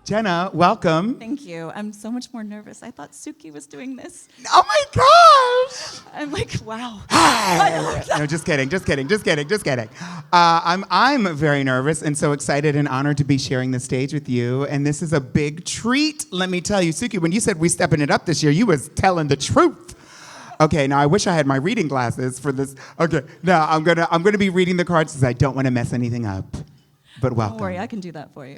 Jenna, welcome. Thank you. I'm so much more nervous. I thought Suki was doing this. Oh my gosh! I'm like, wow. No, just kidding. I'm very nervous and so excited and honored to be sharing the stage with you. And this is a big treat. Let me tell you, Suki, when you said we stepping it up this year, you was telling the truth. Okay, now I wish I had my reading glasses for this. Okay, now I'm gonna be reading the cards because I don't want to mess anything up. But welcome. Don't worry, I can do that for you.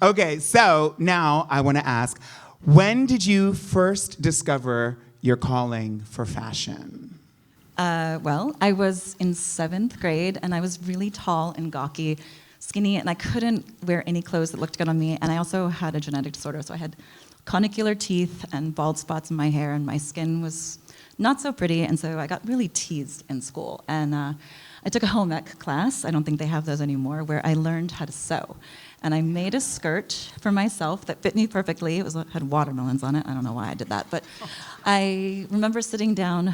Okay, so now I want to ask, when did you first discover your calling for fashion? Well, I was in 7th grade, and I was really tall and gawky, skinny, and I couldn't wear any clothes that looked good on me. And I also had a genetic disorder, so I had conicular teeth and bald spots in my hair, and my skin was not so pretty, and so I got really teased in school. And I took a home ec class, I don't think they have those anymore, where I learned how to sew. And I made a skirt for myself that fit me perfectly. It had watermelons on it. I don't know why I did that. But I remember sitting down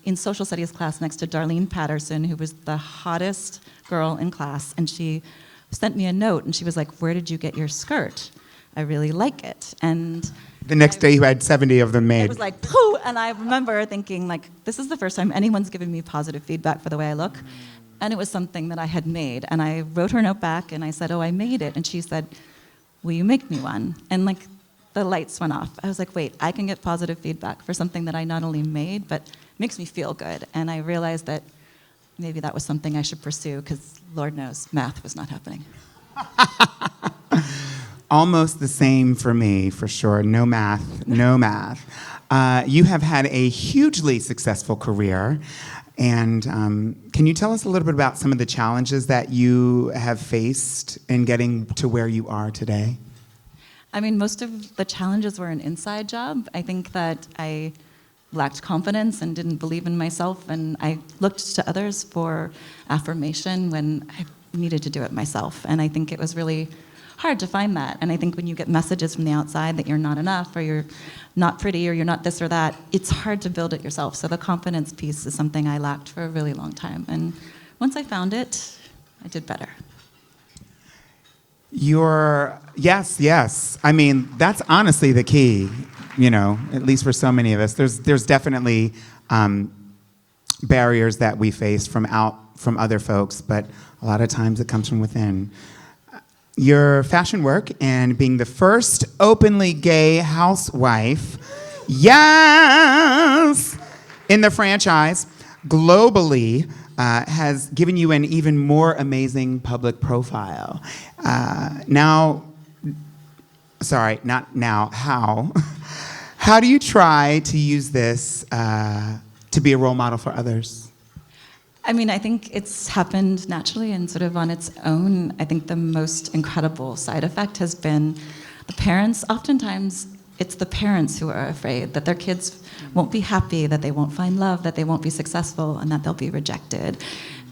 in social studies class next to Darlene Patterson, who was the hottest girl in class. And she sent me a note, and she was like, "Where did you get your skirt? I really like it." And the next day you had 70 of them made. It was like, pooh! And I remember thinking, like, this is the first time anyone's given me positive feedback for the way I look. And it was something that I had made. And I wrote her a note back, and I said, "Oh, I made it." And she said, "Will you make me one?" And like, the lights went off. I was like, wait, I can get positive feedback for something that I not only made, but makes me feel good. And I realized that maybe that was something I should pursue, because Lord knows, math was not happening. Almost the same for me, for sure. No math. You have had a hugely successful career. And can you tell us a little bit about some of the challenges that you have faced in getting to where you are today? I mean, most of the challenges were an inside job. I think that I lacked confidence and didn't believe in myself, and I looked to others for affirmation when I needed to do it myself. And I think it was really hard to find that. And I think when you get messages from the outside that you're not enough, or you're not pretty, or you're not this or that, it's hard to build it yourself. So the confidence piece is something I lacked for a really long time. And once I found it, I did better. Yes. I mean, that's honestly the key, at least for so many of us. There's definitely barriers that we face from other folks, but a lot of times it comes from within. Your fashion work and being the first openly gay housewife, yes, in the franchise globally, has given you an even more amazing public profile. How do you try to use this to be a role model for others? I mean, I think it's happened naturally and sort of on its own. I think the most incredible side effect has been the parents. Oftentimes, it's the parents who are afraid that their kids won't be happy, that they won't find love, that they won't be successful, and that they'll be rejected.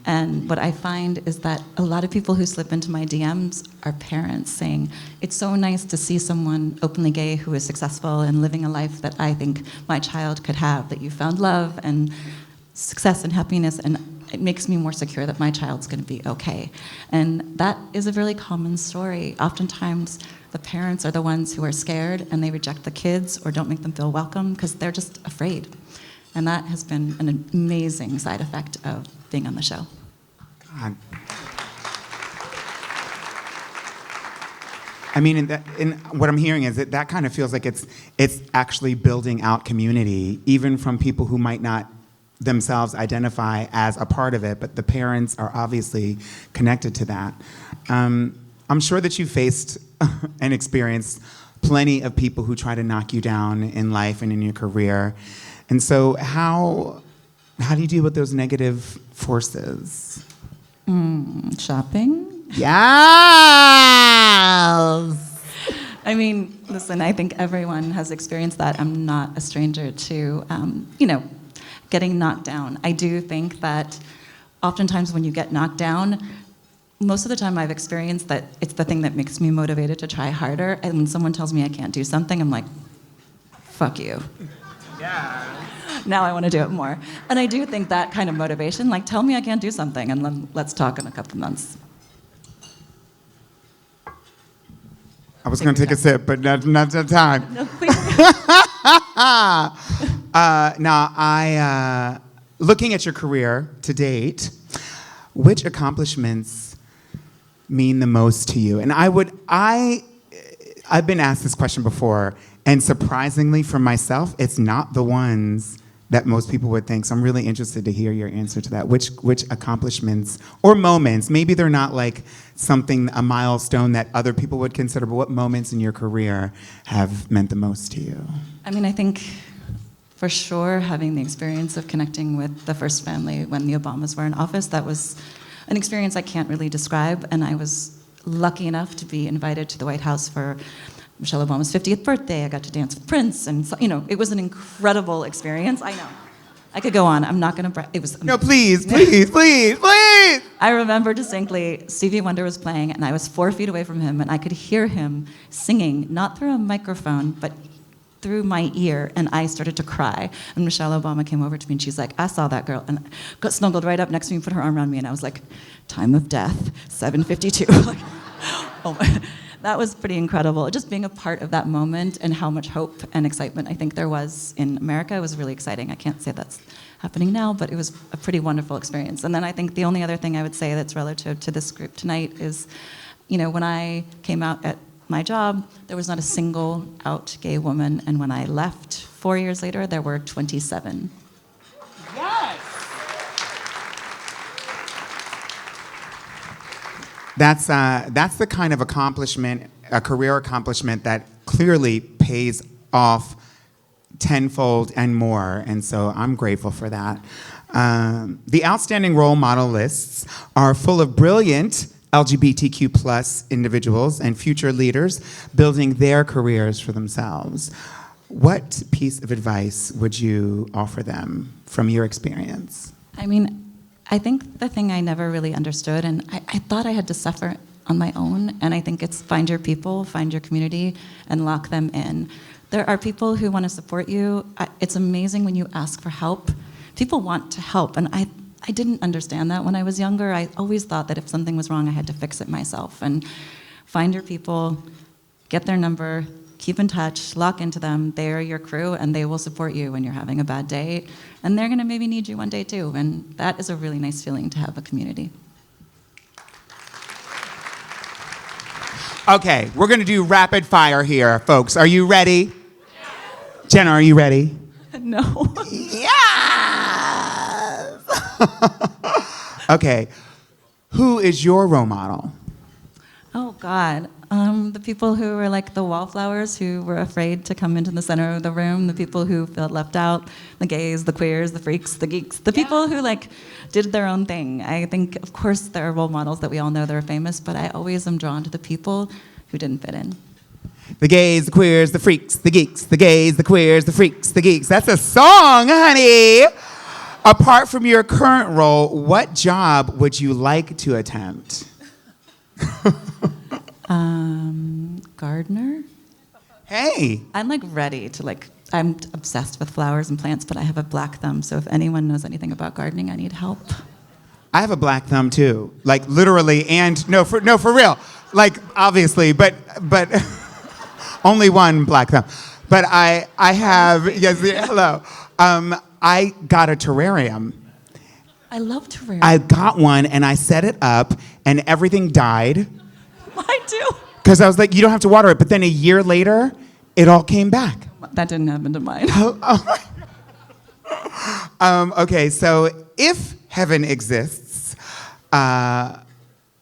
And what I find is that a lot of people who slip into my DMs are parents saying, "It's so nice to see someone openly gay who is successful and living a life that I think my child could have, that you found love and success and happiness, and it makes me more secure that my child's going to be okay." And that is a really common story. Oftentimes, the parents are the ones who are scared, and they reject the kids or don't make them feel welcome because they're just afraid. And that has been an amazing side effect of being on the show. God. I mean, what I'm hearing is that kind of feels like it's actually building out community, even from people who might not themselves identify as a part of it, but the parents are obviously connected to that. I'm sure that you faced and experienced plenty of people who try to knock you down in life and in your career. And so how do you deal with those negative forces? Shopping? Yes! I mean, listen, I think everyone has experienced that. I'm not a stranger to, getting knocked down. I do think that oftentimes when you get knocked down, most of the time I've experienced that it's the thing that makes me motivated to try harder. And when someone tells me I can't do something, I'm like, fuck you. Yeah. Now I want to do it more. And I do think that kind of motivation, like, tell me I can't do something, and then let's talk in a couple months. I was going to take a sip, but not the time. No, please. Now, looking at your career to date, which accomplishments mean the most to you? And I've been asked this question before, and surprisingly for myself, it's not the ones that most people would think. So I'm really interested to hear your answer to that. Which accomplishments or moments, maybe they're not like a milestone that other people would consider, but what moments in your career have meant the most to you? I mean, I think for sure having the experience of connecting with the first family when the Obamas were in office, that was an experience I can't really describe. And I was lucky enough to be invited to the White House for Michelle Obama's 50th birthday. I got to dance with Prince, and so, it was an incredible experience. I know. I could go on. I'm not going to. It was. No, please. I remember distinctly Stevie Wonder was playing, and I was 4 feet away from him, and I could hear him singing, not through a microphone, but through my ear, and I started to cry. And Michelle Obama came over to me, and she's like, "I saw that girl," and got snuggled right up next to me, put her arm around me, and I was like, "Time of death, 7:52." Like, oh my. That was pretty incredible. Just being a part of that moment and how much hope and excitement I think there was in America was really exciting. I can't say that's happening now, but it was a pretty wonderful experience. And then I think the only other thing I would say that's relative to this group tonight is, when I came out at my job, there was not a single out gay woman, and when I left 4 years later, there were 27. Yes! That's the kind of accomplishment, a career accomplishment that clearly pays off tenfold and more, and so I'm grateful for that. The outstanding role model lists are full of brilliant LGBTQ plus individuals and future leaders building their careers for themselves. What piece of advice would you offer them from your experience? I mean, I think the thing I never really understood, and I thought I had to suffer on my own, and I think it's find your people, find your community, and lock them in. There are people who want to support you. It's amazing when you ask for help. People want to help, and I didn't understand that when I was younger. I always thought that if something was wrong, I had to fix it myself. And find your people, get their number, keep in touch, lock into them. They are your crew, and they will support you when you're having a bad day. And they're going to maybe need you one day, too. And that is a really nice feeling to have a community. Okay, we're going to do rapid fire here, folks. Are you ready? Jenna, are you ready? No. Yes! Okay, who is your role model? Oh, God. The people who were like the wallflowers who were afraid to come into the center of the room, the people who felt left out, the gays, the queers, the freaks, the geeks, the people who like did their own thing. I think, of course, there are role models that we all know that are famous, but I always am drawn to the people who didn't fit in. The gays, the queers, the freaks, the geeks, the gays, the queers, the freaks, the geeks. That's a song, honey! Apart from your current role, what job would you like to attempt? Gardener? Hey! I'm like ready to I'm obsessed with flowers and plants, but I have a black thumb, so if anyone knows anything about gardening, I need help. I have a black thumb too, like literally, and no, for real, like obviously, but only one black thumb. But I have, yes, hello. I got a terrarium. I love terrarium. I got one and I set it up and everything died. I do. Because I was like, you don't have to water it. But then a year later, it all came back. That didn't happen to mine. Okay, so if heaven exists,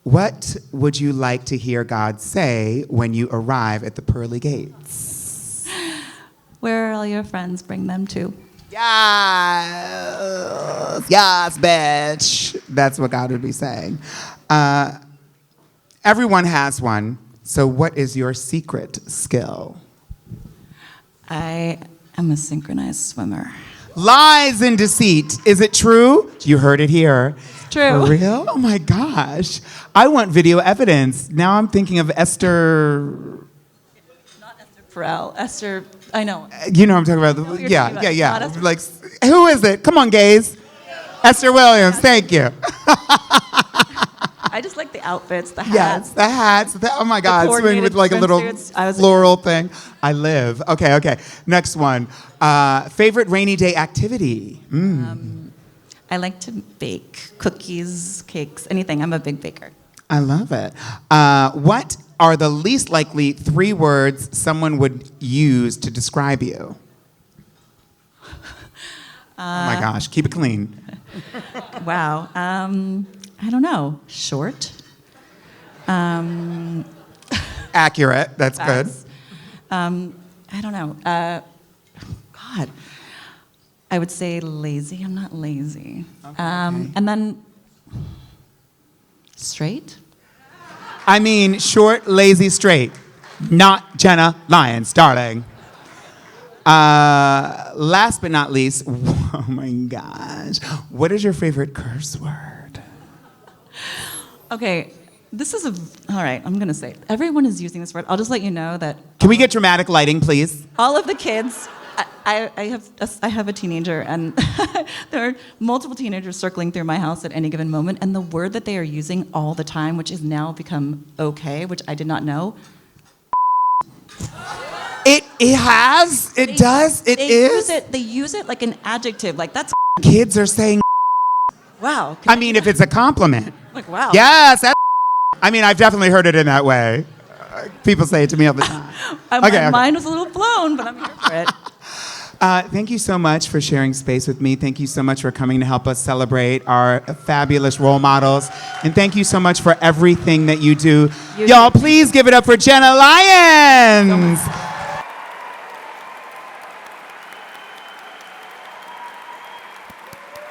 what would you like to hear God say when you arrive at the pearly gates? Where are all your friends? Bring them too. Yes, bitch. That's what God would be saying. Everyone has one. So what is your secret skill? I am a synchronized swimmer. Lies and deceit. Is it true? You heard it here. True. For real? Oh my gosh. I want video evidence. Now I'm thinking of Esther. Not Esther Perel. Esther, I know. You know what I'm talking about. You're Yeah. talking about. Like, who is it? Come on, gays. Esther Williams. Thank you. I I just like the outfits, the Yes, hats. the hats. Oh my God, swing coordinated with like a little swimsuits. I was- floral thing. I live. Okay. Next one. Favorite rainy day activity? I like to bake cookies, cakes, anything. I'm a big baker. I love it. What are the least likely 3 words someone would use to describe you? Oh my gosh, keep it clean. Wow. I don't know. Short. Accurate. That's good. Facts. I don't know. God. I would say lazy. I'm not lazy. And then straight. I mean, short, lazy, straight. Not Jenna Lyons, darling. Last but not least, oh my gosh, what is your favorite curse word? Okay, this is all right, I'm gonna say it. Everyone is using this word. I'll just let you know that Can we get dramatic lighting, please? all of the kids, I have a teenager, and there are multiple teenagers circling through my house at any given moment, and the word that they are using all the time, which has now become okay, which I did not know. They use it like an adjective, like that's Kids are saying, wow. I mean, if it's a compliment. Like wow. Yes, that's, I mean, I've definitely heard it in that way. People say it to me all the time. My mind was a little blown, but I'm here for it. Thank you so much for sharing space with me. Thank you so much for coming to help us celebrate our fabulous role models. And thank you so much for everything that you do. Y'all, please give it up for Jenna Lyons.